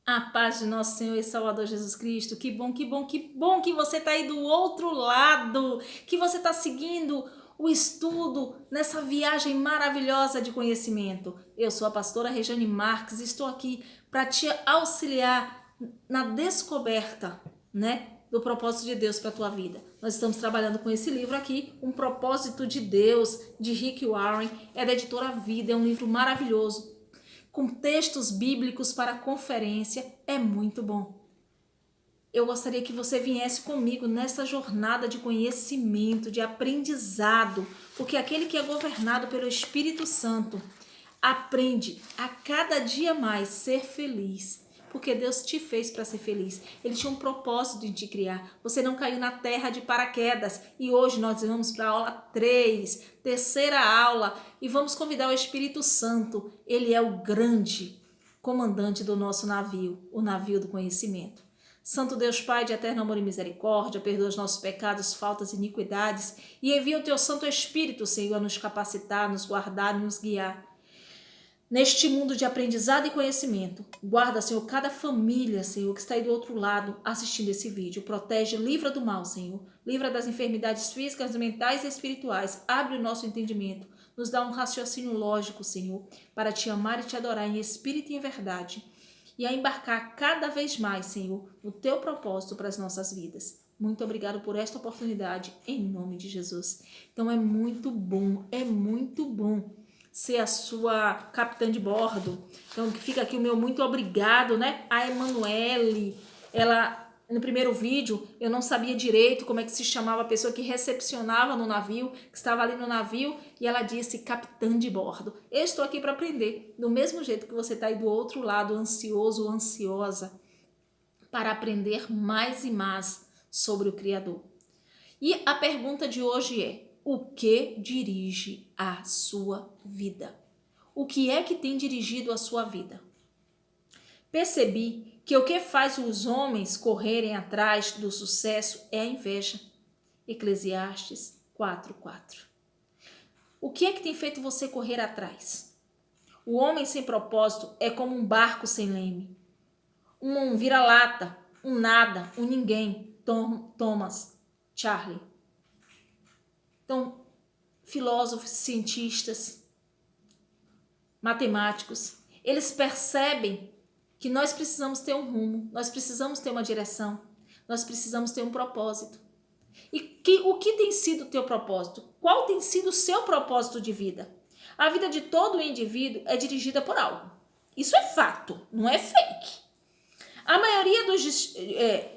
A paz de nosso Senhor e Salvador Jesus Cristo. Que bom, que bom, que bom que você está aí do outro lado, que você está seguindo o estudo nessa viagem maravilhosa de conhecimento. Eu sou a pastora Rejane Marques e estou aqui para te auxiliar na descoberta, do propósito de Deus para a tua vida. Nós estamos trabalhando com esse livro aqui, Um Propósito de Deus, de Rick Warren, é da editora Vida, é um livro maravilhoso, com textos bíblicos para conferência, é muito bom. Eu gostaria que você viesse comigo nessa jornada de conhecimento, de aprendizado, porque aquele que é governado pelo Espírito Santo aprende a cada dia mais ser feliz, porque Deus te fez para ser feliz. Ele tinha um propósito em te criar. Você não caiu na terra de paraquedas. E hoje nós vamos para a aula 3, terceira aula, e vamos convidar o Espírito Santo. Ele é o grande comandante do nosso navio, o navio do conhecimento. Santo Deus Pai de eterno amor e misericórdia, perdoa os nossos pecados, faltas e iniquidades e envia o teu Santo Espírito, Senhor, a nos capacitar, nos guardar e nos guiar. Neste mundo de aprendizado e conhecimento, guarda, Senhor, cada família, Senhor, que está aí do outro lado assistindo esse vídeo. Protege, livra do mal, Senhor. Livra das enfermidades físicas, mentais e espirituais. Abre o nosso entendimento. Nos dá um raciocínio lógico, Senhor, para te amar e te adorar em espírito e em verdade. E a embarcar cada vez mais, Senhor, no teu propósito para as nossas vidas. Muito obrigado por esta oportunidade, em nome de Jesus. Então é muito bom ser a sua capitã de bordo. Então fica aqui o meu muito obrigado, a Emanuele. Ela, no primeiro vídeo, eu não sabia direito como é que se chamava a pessoa que recepcionava no navio, que estava ali no navio, e ela disse capitã de bordo. Eu estou aqui para aprender, do mesmo jeito que você está aí do outro lado, ansioso ou ansiosa, para aprender mais e mais sobre o Criador. E a pergunta de hoje é: o que dirige a sua vida? O que é que tem dirigido a sua vida? Percebi que o que faz os homens correrem atrás do sucesso é a inveja. Eclesiastes 4:4. O que é que tem feito você correr atrás? O homem sem propósito é como um barco sem leme. Um vira-lata, um nada, um ninguém. Thomas Charlie. Então, filósofos, cientistas, matemáticos, eles percebem que nós precisamos ter um rumo, nós precisamos ter uma direção, nós precisamos ter um propósito. E o que tem sido o teu propósito? Qual tem sido o seu propósito de vida? A vida de todo indivíduo é dirigida por algo. Isso é fato, não é fake. A maioria dos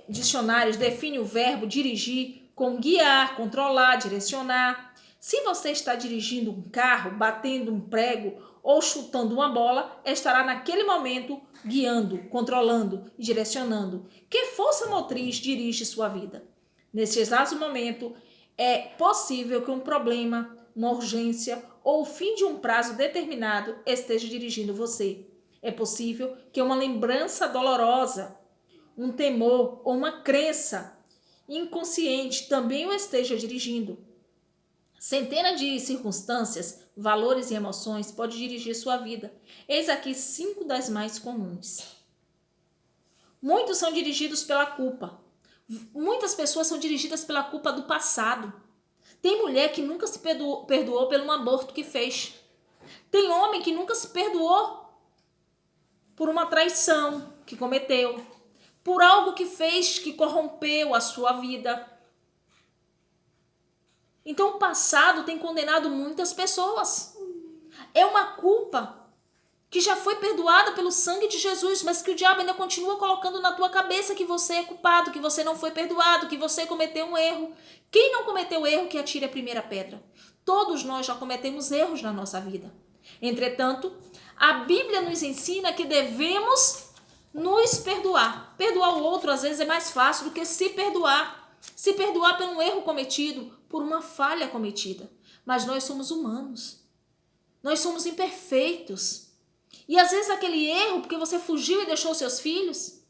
dicionários define o verbo dirigir como guiar, controlar, direcionar. Se você está dirigindo um carro, batendo um prego ou chutando uma bola, estará naquele momento guiando, controlando e direcionando. Que força motriz dirige sua vida? Nesse exato momento, é possível que um problema, uma urgência ou o fim de um prazo determinado esteja dirigindo você. É possível que uma lembrança dolorosa, um temor ou uma crença inconsciente também o esteja dirigindo. Centenas de circunstâncias, valores e emoções podem dirigir sua vida. Eis aqui 5 das mais comuns. Muitos são dirigidos pela culpa. Muitas pessoas são dirigidas pela culpa do passado. Tem mulher que nunca se perdoou pelo um aborto que fez. Tem homem que nunca se perdoou por uma traição que cometeu, por algo que fez que corrompeu a sua vida. Então o passado tem condenado muitas pessoas. É uma culpa que já foi perdoada pelo sangue de Jesus, mas que o diabo ainda continua colocando na tua cabeça que você é culpado, que você não foi perdoado, que você cometeu um erro. Quem não cometeu erro, que atire a primeira pedra. Todos nós já cometemos erros na nossa vida. Entretanto, a Bíblia nos ensina que devemos nos perdoar. Perdoar o outro às vezes é mais fácil do que se perdoar. Se perdoar por um erro cometido, por uma falha cometida. Mas nós somos humanos. Nós somos imperfeitos. E às vezes aquele erro, porque você fugiu e deixou seus filhos,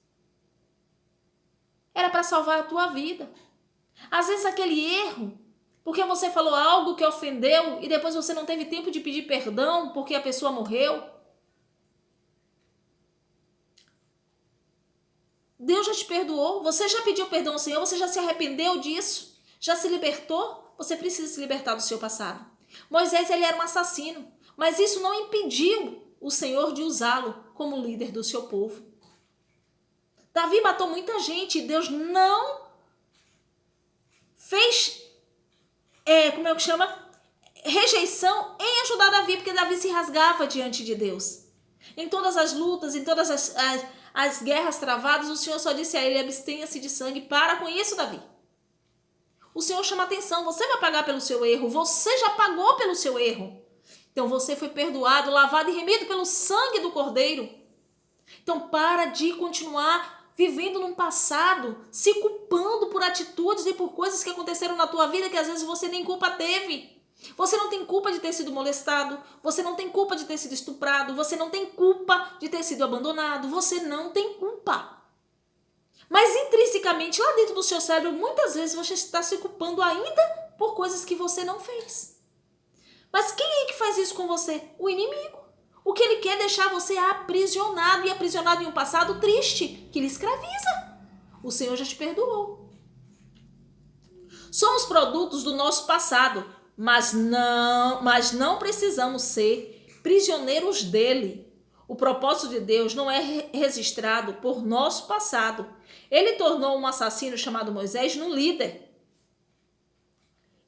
era para salvar a tua vida. Às vezes aquele erro, porque você falou algo que ofendeu e depois você não teve tempo de pedir perdão porque a pessoa morreu. Deus já te perdoou, você já pediu perdão ao Senhor, você já se arrependeu disso? Já se libertou? Você precisa se libertar do seu passado. Moisés, ele era um assassino, mas isso não impediu o Senhor de usá-lo como líder do seu povo. Davi matou muita gente e Deus não fez, rejeição em ajudar Davi, porque Davi se rasgava diante de Deus. Em todas as lutas, em todas as guerras travadas, o Senhor só disse a ele: abstenha-se de sangue, para com isso, Davi. O Senhor chama atenção, você vai pagar pelo seu erro, você já pagou pelo seu erro. Então você foi perdoado, lavado e remido pelo sangue do Cordeiro. Então para de continuar vivendo num passado, se culpando por atitudes e por coisas que aconteceram na tua vida que às vezes você nem culpa teve. Você não tem culpa de ter sido molestado, você não tem culpa de ter sido estuprado, você não tem culpa de ter sido abandonado, você não tem culpa. Mas intrinsecamente, lá dentro do seu cérebro, muitas vezes você está se culpando ainda por coisas que você não fez. Mas quem é que faz isso com você? O inimigo. O que ele quer é deixar você aprisionado, e aprisionado em um passado triste, que lhe escraviza. O Senhor já te perdoou. Somos produtos do nosso passado, mas não precisamos ser prisioneiros dele. O propósito de Deus não é registrado por nosso passado. Ele tornou um assassino chamado Moisés num líder.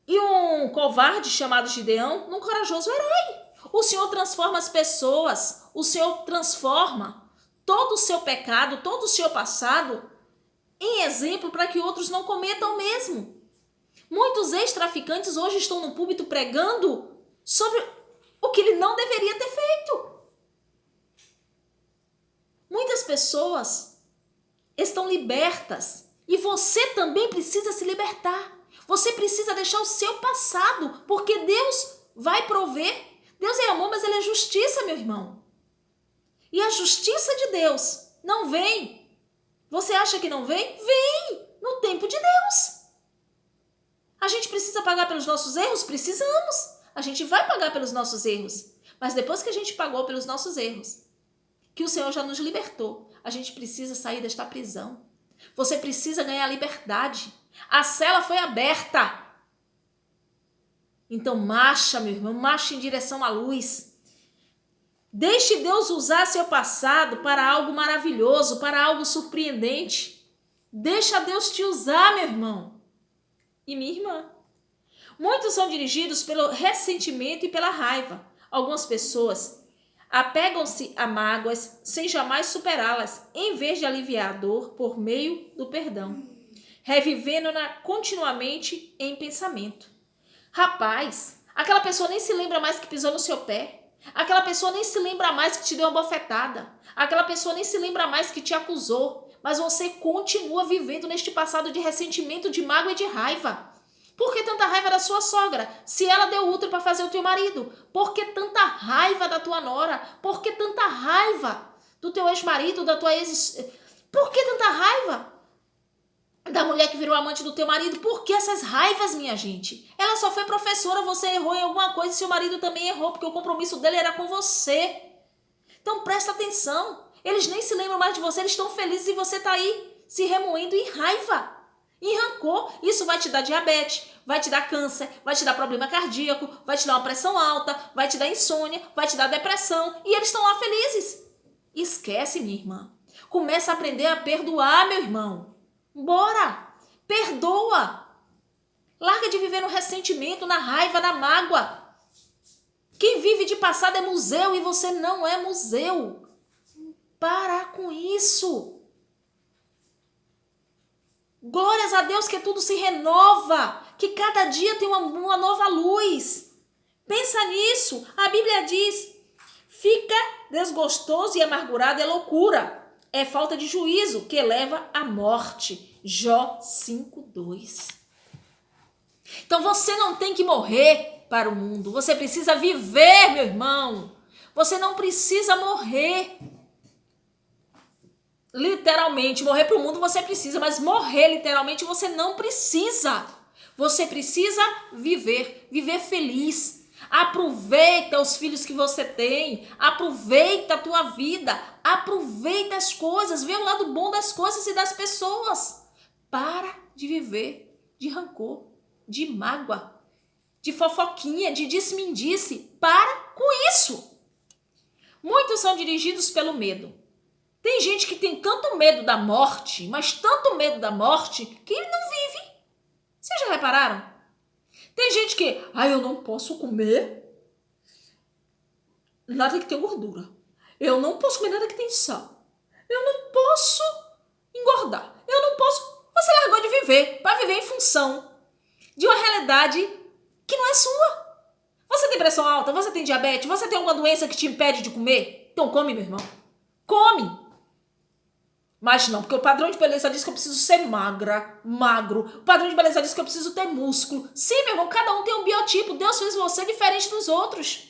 E um covarde chamado Gideão num corajoso herói. O Senhor transforma as pessoas. O Senhor transforma todo o seu pecado, todo o seu passado em exemplo para que outros não cometam o mesmo. Muitos ex-traficantes hoje estão no púlpito pregando sobre o que ele não deveria ter feito. Muitas pessoas estão libertas e você também precisa se libertar. Você precisa deixar o seu passado, porque Deus vai prover. Deus é amor, mas Ele é justiça, meu irmão. E a justiça de Deus não vem. Você acha que não vem? Vem no tempo de Deus. A gente precisa pagar pelos nossos erros? Precisamos. A gente vai pagar pelos nossos erros. Mas depois que a gente pagou pelos nossos erros, que o Senhor já nos libertou, a gente precisa sair desta prisão. Você precisa ganhar liberdade. A cela foi aberta. Então marcha, meu irmão, marcha em direção à luz. Deixe Deus usar seu passado para algo maravilhoso, para algo surpreendente. Deixa Deus te usar, meu irmão e minha irmã. Muitos são dirigidos pelo ressentimento e pela raiva. Algumas pessoas apegam-se a mágoas sem jamais superá-las, em vez de aliviar a dor por meio do perdão, revivendo-na continuamente em pensamento. Rapaz, aquela pessoa nem se lembra mais que pisou no seu pé. Aquela pessoa nem se lembra mais que te deu uma bofetada. Aquela pessoa nem se lembra mais que te acusou. Mas você continua vivendo neste passado de ressentimento, de mágoa e de raiva. Por que tanta raiva da sua sogra, se ela deu útero para fazer o teu marido? Por que tanta raiva da tua nora? Por que tanta raiva do teu ex-marido, da tua ex... Por que tanta raiva da mulher que virou amante do teu marido? Por que essas raivas, minha gente? Ela só foi professora, você errou em alguma coisa e seu marido também errou, porque o compromisso dele era com você. Então presta atenção. Eles nem se lembram mais de você, eles estão felizes e você está aí se remoendo em raiva, em rancor. Isso vai te dar diabetes, vai te dar câncer, vai te dar problema cardíaco, vai te dar uma pressão alta, vai te dar insônia, vai te dar depressão. E eles estão lá felizes. Esquece, minha irmã. Começa a aprender a perdoar, meu irmão. Bora! Perdoa! Larga de viver no ressentimento, na raiva, na mágoa. Quem vive de passado é museu e você não é museu. Para com isso. Glórias a Deus que tudo se renova, que cada dia tem uma nova luz. Pensa nisso. A Bíblia diz: fica desgostoso e amargurado é loucura. É falta de juízo que leva à morte. Jó 5:2. Então você não tem que morrer para o mundo. Você precisa viver, meu irmão. Você não precisa morrer. Literalmente, morrer para o mundo você precisa, mas morrer literalmente você não precisa. Você precisa viver feliz. Aproveita os filhos que você tem, aproveita a tua vida, Aproveita as coisas, vê o lado bom das coisas e das pessoas. Para de viver de rancor, de mágoa, de fofoquinha, de disse-me-disse. Para com isso. Muitos são dirigidos pelo medo. Tem gente que tem tanto medo da morte, mas tanto medo da morte, que não vive. Vocês já repararam? Tem gente que, eu não posso comer nada que tenha gordura. Eu não posso comer nada que tenha sal. Eu não posso engordar. Eu não posso... Você largou de viver para viver em função de uma realidade que não é sua. Você tem pressão alta, você tem diabetes, você tem alguma doença que te impede de comer? Então come, meu irmão. Come. Mas não, porque o padrão de beleza diz que eu preciso ser magro. O padrão de beleza diz que eu preciso ter músculo. Sim, meu irmão, cada um tem um biotipo. Deus fez você diferente dos outros.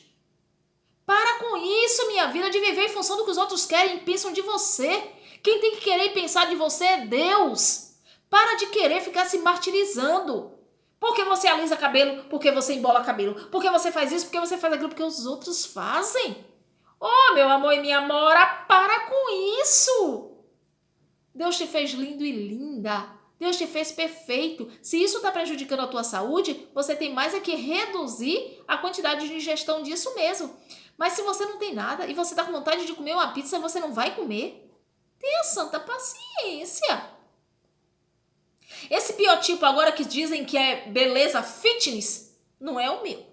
Para com isso, minha vida, de viver em função do que os outros querem e pensam de você. Quem tem que querer e pensar de você é Deus. Para de querer ficar se martirizando. Porque você alisa cabelo, porque você embola cabelo. Porque você faz isso, porque você faz aquilo, porque os outros fazem. Oh, meu amor e minha amora, para com isso. Deus te fez lindo e linda. Deus te fez perfeito. Se isso está prejudicando a tua saúde, você tem mais é que reduzir a quantidade de ingestão disso mesmo. Mas se você não tem nada e você está com vontade de comer uma pizza, você não vai comer. Tenha santa paciência. Esse biotipo agora que dizem que é beleza fitness, não é o meu.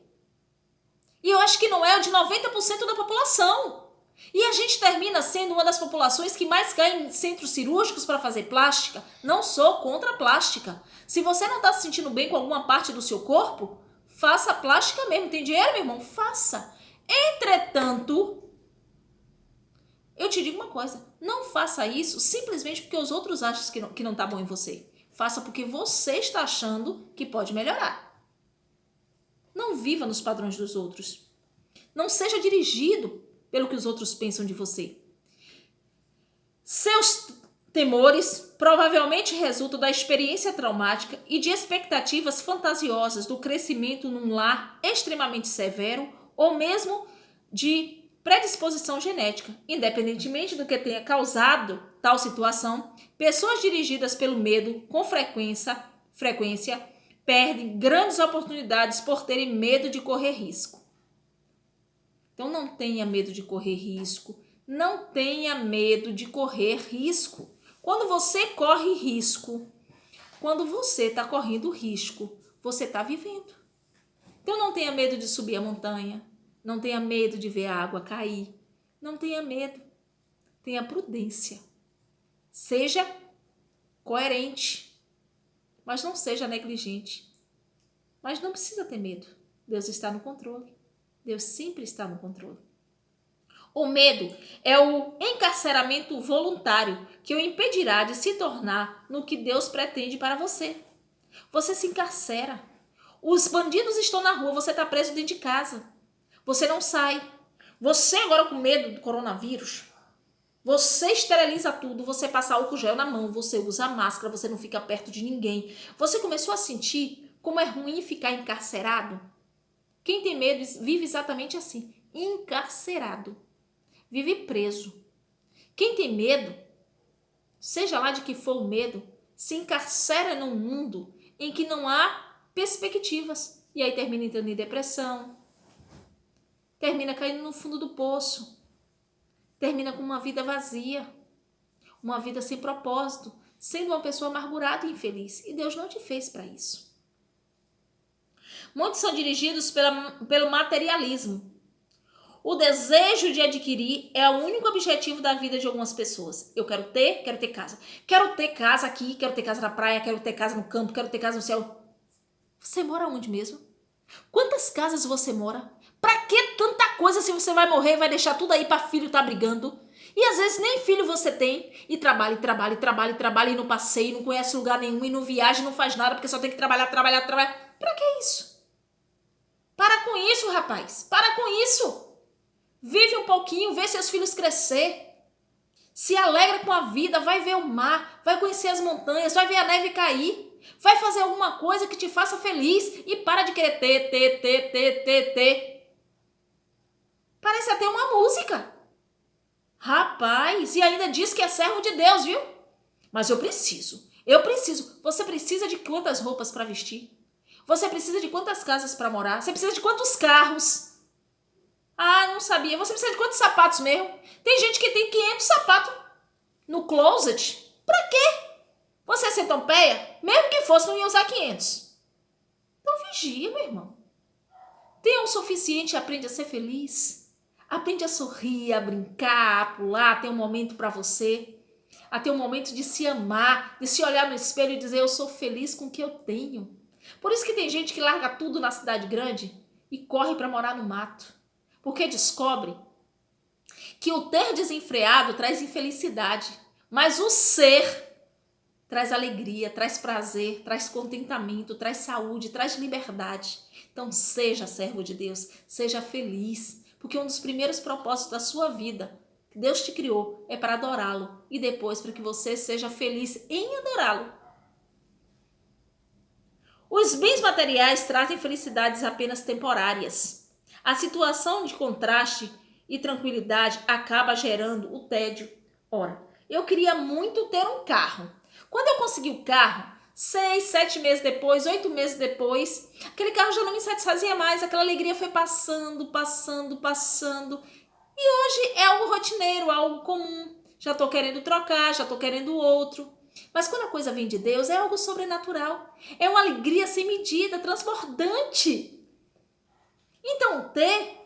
E eu acho que não é o de 90% da população. E a gente termina sendo uma das populações que mais cai em centros cirúrgicos para fazer plástica. Não sou contra a plástica. Se você não está se sentindo bem com alguma parte do seu corpo, faça plástica mesmo. Tem dinheiro, meu irmão? Faça. Entretanto, eu te digo uma coisa. Não faça isso simplesmente porque os outros acham que não tá bom em você. Faça porque você está achando que pode melhorar. Não viva nos padrões dos outros. Não seja dirigido pelo que os outros pensam de você. Seus temores provavelmente resultam da experiência traumática e de expectativas fantasiosas do crescimento num lar extremamente severo ou mesmo de predisposição genética. Independentemente do que tenha causado tal situação, pessoas dirigidas pelo medo com frequência perdem grandes oportunidades por terem medo de correr risco. Então não tenha medo de correr risco, não tenha medo de correr risco. Quando você corre risco, quando você está correndo risco, você está vivendo. Então não tenha medo de subir a montanha, não tenha medo de ver a água cair, não tenha medo, tenha prudência. Seja coerente, mas não seja negligente. Mas não precisa ter medo, Deus está no controle. Deus sempre está no controle. O medo é o encarceramento voluntário que o impedirá de se tornar no que Deus pretende para você. Você se encarcera. Os bandidos estão na rua, você está preso dentro de casa. Você não sai. Você agora com medo do coronavírus, você esteriliza tudo, você passa álcool gel na mão, você usa máscara, você não fica perto de ninguém. Você começou a sentir como é ruim ficar encarcerado? Quem tem medo vive exatamente assim, encarcerado, vive preso. Quem tem medo, seja lá de que for o medo, se encarcera num mundo em que não há perspectivas. E aí termina entrando em depressão, termina caindo no fundo do poço, termina com uma vida vazia, uma vida sem propósito, sendo uma pessoa amargurada e infeliz. E Deus não te fez para isso. Muitos são dirigidos pelo materialismo. O desejo de adquirir é o único objetivo da vida de algumas pessoas. Eu quero ter casa. Quero ter casa aqui, quero ter casa na praia, quero ter casa no campo, quero ter casa no céu. Você mora onde mesmo? Quantas casas você mora? Pra que tanta coisa se você vai morrer e vai deixar tudo aí pra filho tá brigando? E às vezes nem filho você tem e trabalha e não passeia, não conhece lugar nenhum e não viaja, não faz nada porque só tem que trabalhar. Pra que isso? Para com isso, rapaz. Para com isso. Vive um pouquinho, vê seus filhos crescer. Se alegra com a vida, vai ver o mar, vai conhecer as montanhas, vai ver a neve cair. Vai fazer alguma coisa que te faça feliz e para de querer ter. Parece até uma música. Rapaz, e ainda diz que é servo de Deus, viu? Mas eu preciso. Você precisa de quantas roupas para vestir? Você precisa de quantas casas para morar? Você precisa de quantos carros? Ah, não sabia. Você precisa de quantos sapatos mesmo? Tem gente que tem 500 sapatos no closet. Pra quê? Você é centopeia? Mesmo que fosse, não ia usar 500. Então vigia, meu irmão. Tenha o suficiente e aprende a ser feliz. Aprende a sorrir, a brincar, a pular, a ter um momento para você. A ter um momento de se amar, de se olhar no espelho e dizer eu sou feliz com o que eu tenho. Por isso que tem gente que larga tudo na cidade grande e corre para morar no mato. Porque descobre que o ter desenfreado traz infelicidade, mas o ser traz alegria, traz prazer, traz contentamento, traz saúde, traz liberdade. Então seja servo de Deus, seja feliz, porque um dos primeiros propósitos da sua vida que Deus te criou é para adorá-lo e depois para que você seja feliz em adorá-lo. Os bens materiais trazem felicidades apenas temporárias. A situação de contraste e tranquilidade acaba gerando o tédio. Ora, eu queria muito ter um carro. Quando eu consegui o carro, 6, 7 meses depois, 8 meses depois, aquele carro já não me satisfazia mais, aquela alegria foi passando. E hoje é algo rotineiro, algo comum. Já estou querendo trocar, já estou querendo outro. Mas quando a coisa vem de Deus, é algo sobrenatural. É uma alegria sem medida, transbordante. Então, ter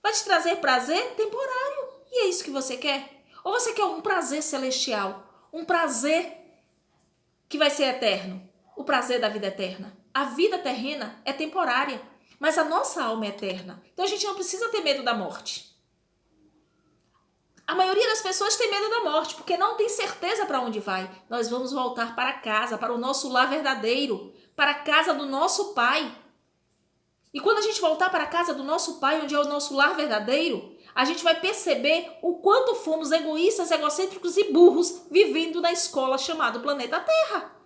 vai te trazer prazer temporário. E é isso que você quer? Ou você quer um prazer celestial? Um prazer que vai ser eterno? O prazer da vida eterna. A vida terrena é temporária, mas a nossa alma é eterna. Então a gente não precisa ter medo da morte. A maioria das pessoas tem medo da morte, porque não tem certeza para onde vai. Nós vamos voltar para casa, para o nosso lar verdadeiro, para a casa do nosso Pai. E quando a gente voltar para a casa do nosso Pai, onde é o nosso lar verdadeiro, a gente vai perceber o quanto fomos egoístas, egocêntricos e burros vivendo na escola chamada planeta Terra.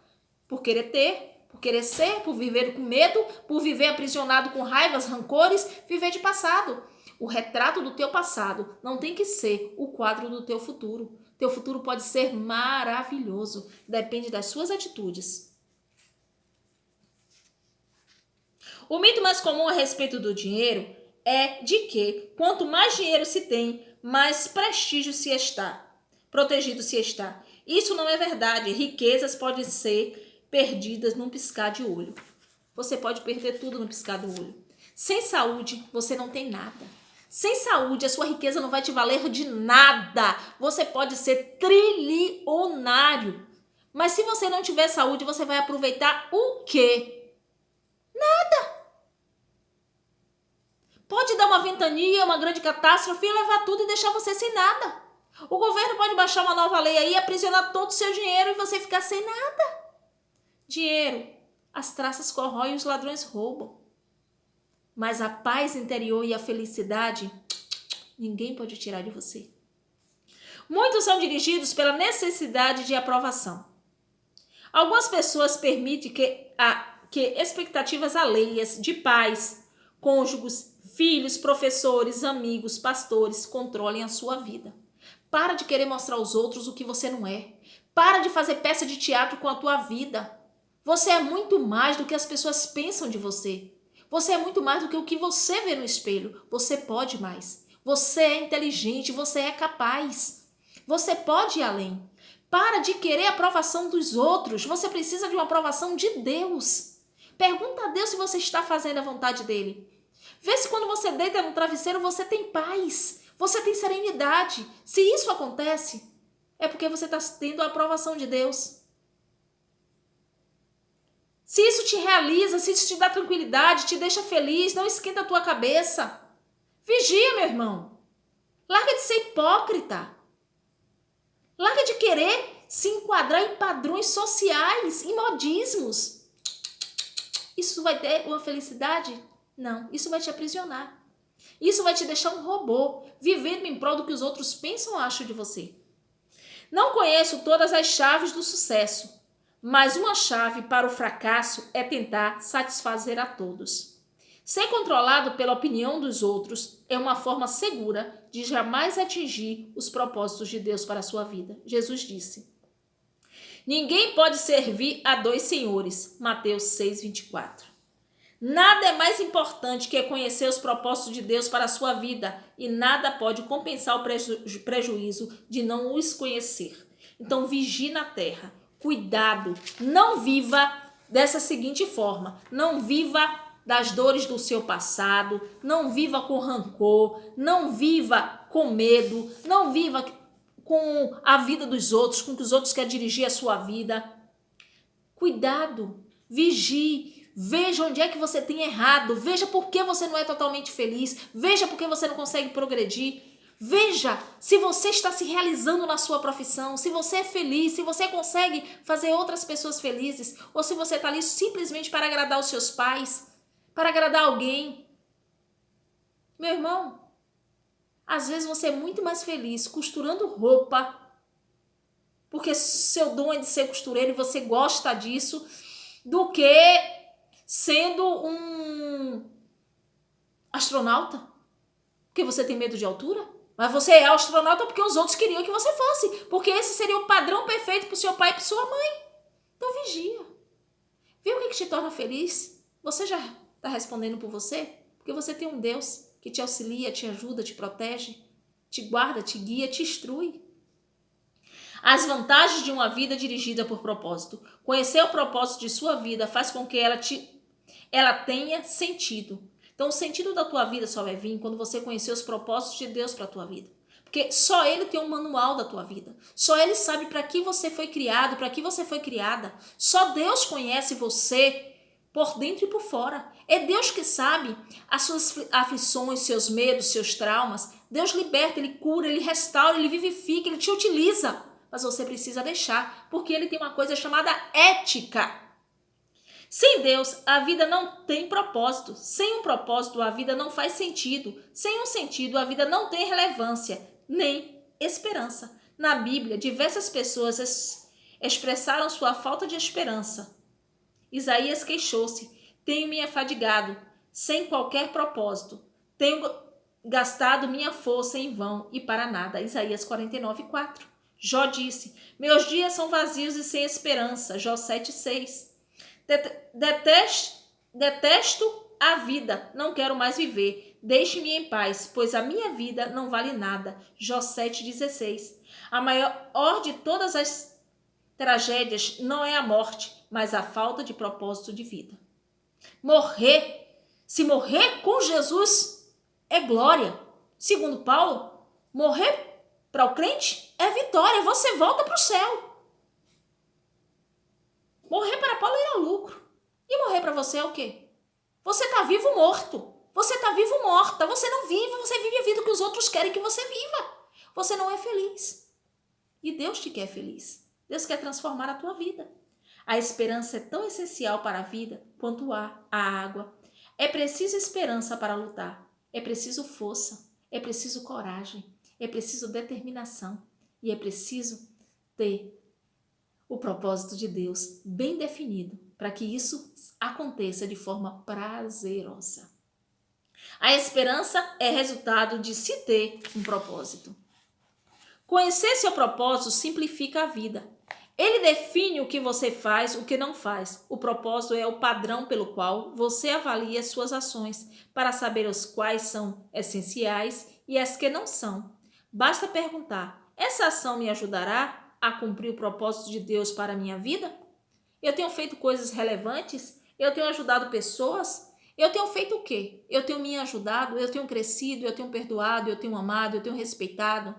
Por querer ter, por querer ser, por viver com medo, por viver aprisionado com raivas, rancores, viver de passado. O retrato do teu passado não tem que ser o quadro do teu futuro. Teu futuro pode ser maravilhoso. Depende das suas atitudes. O mito mais comum a respeito do dinheiro é de que quanto mais dinheiro se tem, mais prestígio se está, protegido se está. Isso não é verdade. Riquezas podem ser perdidas num piscar de olho. Você pode perder tudo no piscar do olho. Sem saúde, você não tem nada. Sem saúde, a sua riqueza não vai te valer de nada. Você pode ser trilionário. Mas se você não tiver saúde, você vai aproveitar o quê? Nada. Pode dar uma ventania, uma grande catástrofe e levar tudo e deixar você sem nada. O governo pode baixar uma nova lei aí e aprisionar todo o seu dinheiro e você ficar sem nada. Dinheiro, as traças corroem e os ladrões roubam. Mas a paz interior e a felicidade, ninguém pode tirar de você. Muitos são dirigidos pela necessidade de aprovação. Algumas pessoas permitem que expectativas alheias de pais, cônjuges, filhos, professores, amigos, pastores controlem a sua vida. Para de querer mostrar aos outros o que você não é. Para de fazer peça de teatro com a tua vida. Você é muito mais do que as pessoas pensam de você. Você é muito mais do que o que você vê no espelho. Você pode mais. Você é inteligente, você é capaz. Você pode ir além. Para de querer a aprovação dos outros. Você precisa de uma aprovação de Deus. Pergunta a Deus se você está fazendo a vontade dele. Vê se quando você deita no travesseiro você tem paz. Você tem serenidade. Se isso acontece, é porque você está tendo a aprovação de Deus. Se isso te realiza, se isso te dá tranquilidade, te deixa feliz, não esquenta a tua cabeça. Vigia, meu irmão. Larga de ser hipócrita. Larga de querer se enquadrar em padrões sociais, em modismos. Isso vai ter uma felicidade? Não, isso vai te aprisionar. Isso vai te deixar um robô, vivendo em prol do que os outros pensam ou acham de você. Não conheço todas as chaves do sucesso. Mas uma chave para o fracasso é tentar satisfazer a todos. Ser controlado pela opinião dos outros é uma forma segura de jamais atingir os propósitos de Deus para a sua vida. Jesus disse: ninguém pode servir a dois senhores. Mateus 6:24. Nada é mais importante que conhecer os propósitos de Deus para a sua vida e nada pode compensar o prejuízo de não os conhecer. Então vigie na terra. Cuidado, não viva dessa seguinte forma. Não viva das dores do seu passado, não viva com rancor, não viva com medo, não viva com a vida dos outros, com que os outros querem dirigir a sua vida. Cuidado, vigie, veja onde é que você tem errado, veja por que você não é totalmente feliz, veja por que você não consegue progredir. Veja se você está se realizando na sua profissão, se você é feliz, se você consegue fazer outras pessoas felizes, ou se você está ali simplesmente para agradar os seus pais, para agradar alguém. Meu irmão, às vezes você é muito mais feliz costurando roupa, porque seu dom é de ser costureiro e você gosta disso, do que sendo um astronauta, porque você tem medo de altura. Mas você é astronauta porque os outros queriam que você fosse, porque esse seria o padrão perfeito para o seu pai e para sua mãe. Então vigia. Vê o que te torna feliz. Você já está respondendo por você? Porque você tem um Deus que te auxilia, te ajuda, te protege, te guarda, te guia, te instrui. As vantagens de uma vida dirigida por propósito. Conhecer o propósito de sua vida faz com que ela tenha sentido. Então, o sentido da tua vida só vai vir quando você conhecer os propósitos de Deus para a tua vida. Porque só Ele tem um manual da tua vida. Só Ele sabe para que você foi criado, para que você foi criada. Só Deus conhece você por dentro e por fora. É Deus que sabe as suas aflições, seus medos, seus traumas. Deus liberta, Ele cura, Ele restaura, Ele vivifica, Ele te utiliza. Mas você precisa deixar, porque Ele tem uma coisa chamada ética. Sem Deus, a vida não tem propósito. Sem um propósito, a vida não faz sentido. Sem um sentido, a vida não tem relevância, nem esperança. Na Bíblia, diversas pessoas expressaram sua falta de esperança. Isaías queixou-se: tenho me afadigado, sem qualquer propósito. Tenho gastado minha força em vão e para nada. Isaías 49:4. Jó disse: meus dias são vazios e sem esperança. Jó 7:6. Detesto a vida, não quero mais viver. Deixe-me em paz, pois a minha vida não vale nada. Jó 7:16. A maior de todas as tragédias não é a morte, mas a falta de propósito de vida. Se morrer com Jesus é glória. Segundo Paulo, morrer para o crente é vitória, você volta para o céu. Morrer para Paulo era lucro. E morrer para você é o quê? Você está vivo ou morto. Você está vivo ou morta. Você não vive, você vive a vida que os outros querem que você viva. Você não é feliz. E Deus te quer feliz. Deus quer transformar a tua vida. A esperança é tão essencial para a vida quanto o ar, a água. É preciso esperança para lutar. É preciso força. É preciso coragem. É preciso determinação. E é preciso ter o propósito de Deus bem definido, para que isso aconteça de forma prazerosa. A esperança é resultado de se ter um propósito. Conhecer seu propósito simplifica a vida. Ele define o que você faz, o que não faz. O propósito é o padrão pelo qual você avalia suas ações, para saber as quais são essenciais e as que não são. Basta perguntar: essa ação me ajudará a cumprir o propósito de Deus para a minha vida? Eu tenho feito coisas relevantes? Eu tenho ajudado pessoas? Eu tenho feito o quê? Eu tenho me ajudado? Eu tenho crescido? Eu tenho perdoado? Eu tenho amado? Eu tenho respeitado?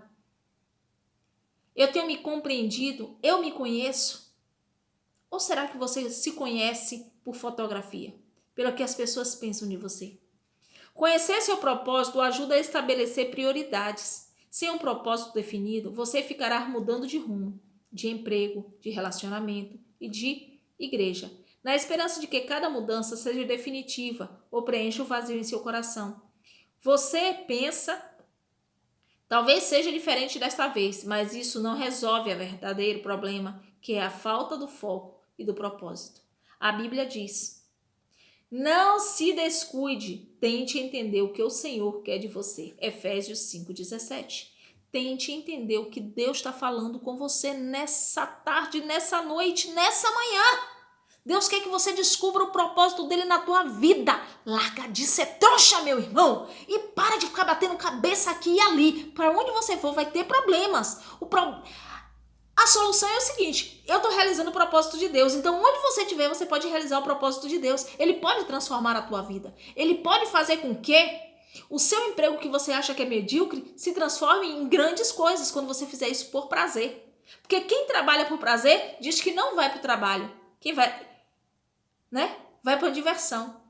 Eu tenho me compreendido? Eu me conheço? Ou será que você se conhece por fotografia? Pelo que as pessoas pensam de você? Conhecer seu propósito ajuda a estabelecer prioridades. Sem um propósito definido, você ficará mudando de rumo, de emprego, de relacionamento e de igreja, na esperança de que cada mudança seja definitiva ou preencha o vazio em seu coração. Você pensa, talvez seja diferente desta vez, mas isso não resolve o verdadeiro problema, que é a falta do foco e do propósito. A Bíblia diz: Não se descuide. Tente entender o que o Senhor quer de você. Efésios 5,17. Tente entender o que Deus está falando com você nessa tarde, nessa noite, nessa manhã. Deus quer que você descubra o propósito dele na tua vida. Larga de ser trouxa, meu irmão. E para de ficar batendo cabeça aqui e ali. Para onde você for vai ter problemas. A solução é o seguinte: eu estou realizando o propósito de Deus. Então onde você estiver, você pode realizar o propósito de Deus. Ele pode transformar a tua vida. Ele pode fazer com que o seu emprego que você acha que é medíocre se transforme em grandes coisas quando você fizer isso por prazer. Porque quem trabalha por prazer diz que não vai para o trabalho. Quem vai, né? Vai para diversão.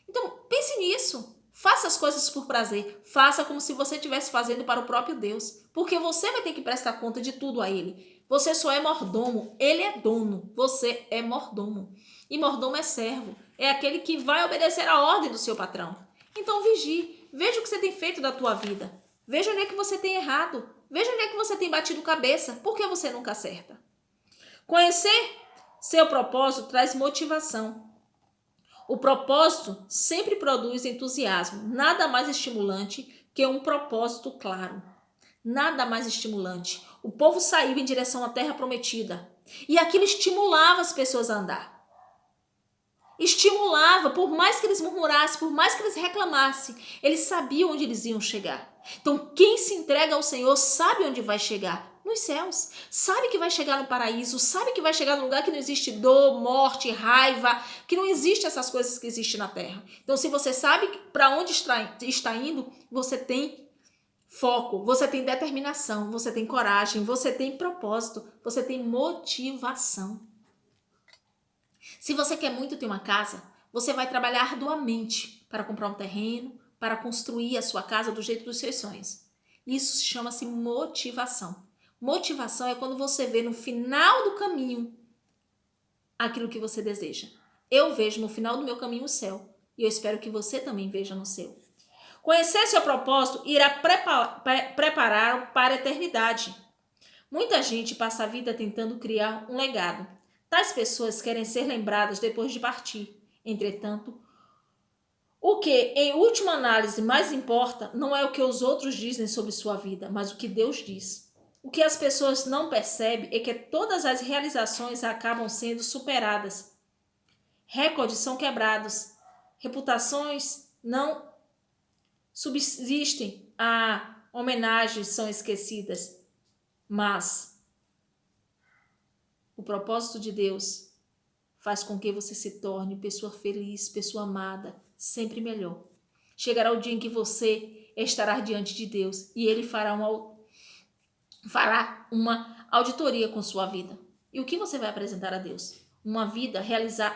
Então, pense nisso. Faça as coisas por prazer. Faça como se você estivesse fazendo para o próprio Deus. Porque você vai ter que prestar conta de tudo a Ele. Você só é mordomo. Ele é dono. Você é mordomo. E mordomo é servo. É aquele que vai obedecer a ordem do seu patrão. Então, vigie. Veja o que você tem feito da tua vida. Veja onde é que você tem errado. Veja onde é que você tem batido cabeça. Por que você nunca acerta? Conhecer seu propósito traz motivação. O propósito sempre produz entusiasmo. Nada mais estimulante que um propósito claro. Nada mais estimulante. O povo saiu em direção à terra prometida. E aquilo estimulava as pessoas a andar. Estimulava, por mais que eles murmurassem, por mais que eles reclamassem, eles sabiam onde eles iam chegar. Então, quem se entrega ao Senhor sabe onde vai chegar. Nos céus. Sabe que vai chegar no paraíso, sabe que vai chegar num lugar que não existe dor, morte, raiva, que não existe essas coisas que existem na terra. Então, se você sabe para onde está indo, você tem foco, você tem determinação, você tem coragem, você tem propósito, você tem motivação. Se você quer muito ter uma casa, você vai trabalhar arduamente para comprar um terreno, para construir a sua casa do jeito dos seus sonhos. Isso chama-se motivação. Motivação é quando você vê no final do caminho aquilo que você deseja. Eu vejo no final do meu caminho o céu e eu espero que você também veja no seu. Conhecer seu propósito irá preparar para a eternidade. Muita gente passa a vida tentando criar um legado. Tais pessoas querem ser lembradas depois de partir. Entretanto, o que, em última análise, mais importa não é o que os outros dizem sobre sua vida, mas o que Deus diz. O que as pessoas não percebem é que todas as realizações acabam sendo superadas. Recordes são quebrados. Reputações não subsistem. Homenagens são esquecidas. Mas o propósito de Deus faz com que você se torne pessoa feliz, pessoa amada, sempre melhor. Chegará o dia em que você estará diante de Deus e Ele fará uma auditoria com sua vida. E o que você vai apresentar a Deus? Uma vida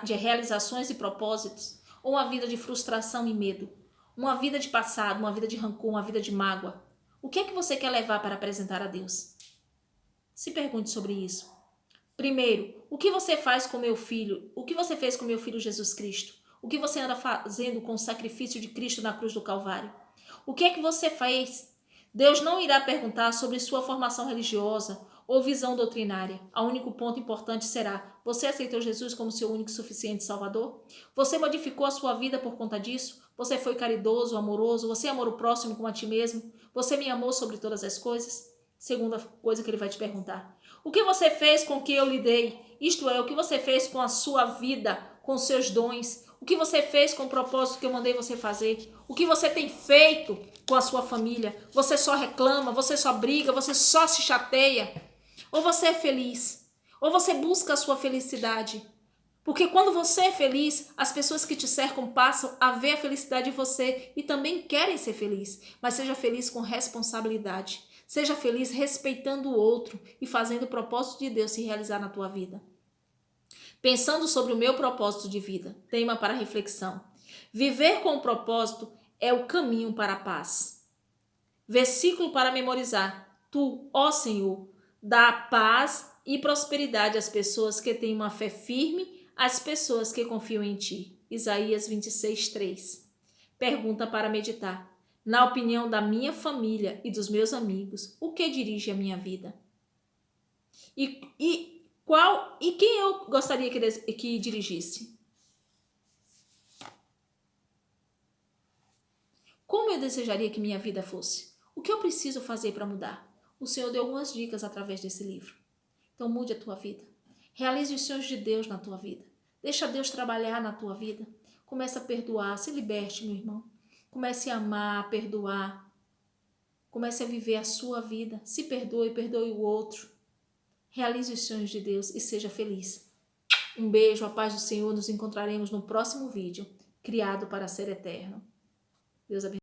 de realizações e propósitos? Ou uma vida de frustração e medo? Uma vida de passado, uma vida de rancor, uma vida de mágoa? O que é que você quer levar para apresentar a Deus? Se pergunte sobre isso. Primeiro, o que você faz com meu filho? O que você fez com meu filho Jesus Cristo? O que você anda fazendo com o sacrifício de Cristo na cruz do Calvário? O que é que você fez? Deus não irá perguntar sobre sua formação religiosa ou visão doutrinária. O único ponto importante será: você aceitou Jesus como seu único e suficiente Salvador? Você modificou a sua vida por conta disso? Você foi caridoso, amoroso? Você amou o próximo como a ti mesmo? Você me amou sobre todas as coisas? Segunda coisa que ele vai te perguntar: o que você fez com o que eu lhe dei? Isto é, o que você fez com a sua vida, com os seus dons? O que você fez com o propósito que eu mandei você fazer? O que você tem feito com a sua família? Você só reclama, você só briga, você só se chateia? Ou você é feliz? Ou você busca a sua felicidade? Porque quando você é feliz, as pessoas que te cercam passam a ver a felicidade em você e também querem ser feliz. Mas seja feliz com responsabilidade. Seja feliz respeitando o outro e fazendo o propósito de Deus se realizar na tua vida. Pensando sobre o meu propósito de vida, tema para reflexão. Viver com o propósito é o caminho para a paz. Versículo para memorizar. Tu, ó Senhor, dá paz e prosperidade às pessoas que têm uma fé firme, às pessoas que confiam em ti. Isaías 26:3. Pergunta para meditar. Na opinião da minha família e dos meus amigos, o que dirige a minha vida? E quem eu gostaria que dirigisse? eu desejaria que minha vida fosse? O que eu preciso fazer para mudar? O Senhor deu algumas dicas através desse livro. Então mude a tua vida. Realize os sonhos de Deus na tua vida. Deixa Deus trabalhar na tua vida. Comece a perdoar, se liberte, meu irmão. Comece a amar, a perdoar. Comece a viver a sua vida. Se perdoe, perdoe o outro. Realize os sonhos de Deus e seja feliz. Um beijo, a paz do Senhor. Nos encontraremos no próximo vídeo, criado para ser eterno. Deus abençoe.